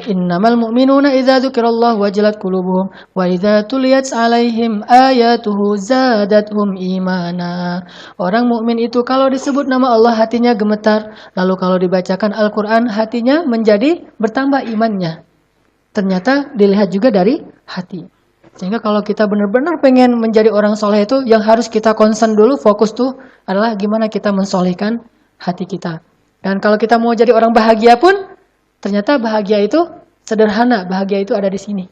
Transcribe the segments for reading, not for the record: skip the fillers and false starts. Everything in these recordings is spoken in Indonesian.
Innamal mu'minuna idza dzukirallahu wajilat qulubuhum wa idza tuliyat 'alaihim ayatuhu zadatuhum imana. Orang mukmin itu kalau disebut nama Allah hatinya gemetar, lalu kalau dibacakan Al-Qur'an hatinya menjadi bertambah imannya. Ternyata dilihat juga dari hati. Sehingga kalau kita benar-benar pengen menjadi orang soleh itu, yang harus kita concern dulu, fokus tuh adalah gimana kita mensolehkan hati kita. Dan kalau kita mau jadi orang bahagia pun, ternyata bahagia itu sederhana, bahagia itu ada di sini.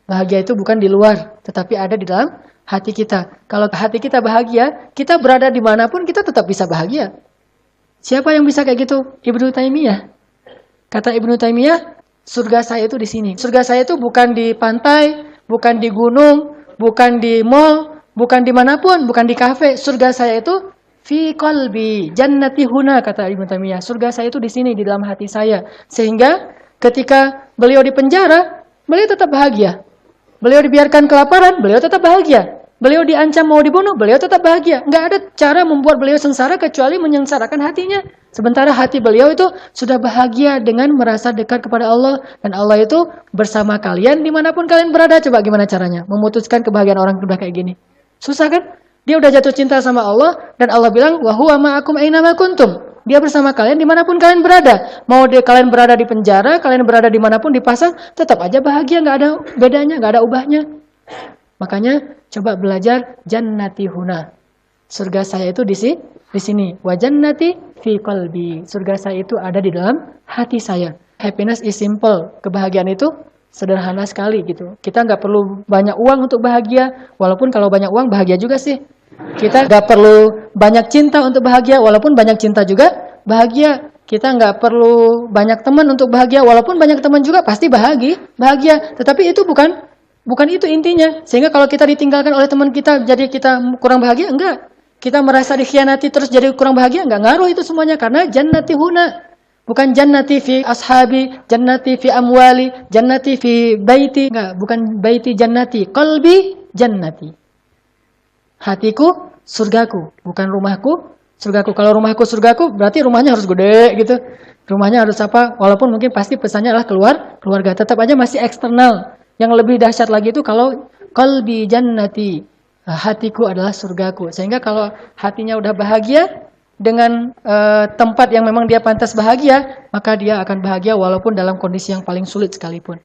Bahagia itu bukan di luar, tetapi ada di dalam hati kita. Kalau hati kita bahagia, kita berada dimanapun kita tetap bisa bahagia. Siapa yang bisa kayak gitu? Ibnu Taimiyah. Kata Ibnu Taimiyah, surga saya itu di sini. Surga saya itu bukan di pantai, bukan di gunung, bukan di mall, bukan dimanapun, bukan di kafe. Surga saya itu fi qalbi jannati huna, kata Ibnu Taimiyah. Surga saya itu di sini, di dalam hati saya. Sehingga ketika beliau di penjara, beliau tetap bahagia. Beliau dibiarkan kelaparan, beliau tetap bahagia. Beliau diancam mau dibunuh, beliau tetap bahagia. Nggak ada cara membuat beliau sengsara kecuali menyengsarakan hatinya. Sementara hati beliau itu sudah bahagia dengan merasa dekat kepada Allah. Dan Allah itu bersama kalian dimanapun kalian berada. Coba gimana caranya memutuskan kebahagiaan orang udah kayak gini? Susah kan? Dia udah jatuh cinta sama Allah, dan Allah bilang, wa huwa ma'akum aina ma kuntum. Dia bersama kalian dimanapun kalian berada. Mau kalian berada di penjara, kalian berada dimanapun di pasar, tetap aja bahagia, nggak ada bedanya, nggak ada ubahnya. Makanya coba belajar jannati huna. Surga saya itu di sini. Wa jannati fi qalbi. Surga saya itu ada di dalam hati saya. Happiness is simple. Kebahagiaan itu sederhana sekali gitu. Kita nggak perlu banyak uang untuk bahagia. Walaupun kalau banyak uang bahagia juga sih. Kita nggak perlu banyak cinta untuk bahagia. Walaupun banyak cinta juga bahagia. Kita nggak perlu banyak teman untuk bahagia. Walaupun banyak teman juga pasti bahagia. Tetapi itu bukan itu intinya. Sehingga kalau kita ditinggalkan oleh teman kita, jadi kita kurang bahagia, enggak. Kita merasa dikhianati terus jadi kurang bahagia, enggak ngaruh itu semuanya. Karena jannati huna. Bukan jannati fi ashabi, jannati fi amwali, jannati fi baiti. Enggak, bukan baiti jannati. Qalbi jannati. Hatiku, surgaku. Bukan rumahku, surgaku. Kalau rumahku, surgaku, berarti rumahnya harus gede gitu. Rumahnya harus apa? Walaupun mungkin pasti pesannya adalah keluarga. Tetap aja masih eksternal. Yang lebih dahsyat lagi itu kalau qalbi jannati, hatiku adalah surgaku. Sehingga kalau hatinya udah bahagia dengan tempat yang memang dia pantas bahagia, maka dia akan bahagia walaupun dalam kondisi yang paling sulit sekalipun.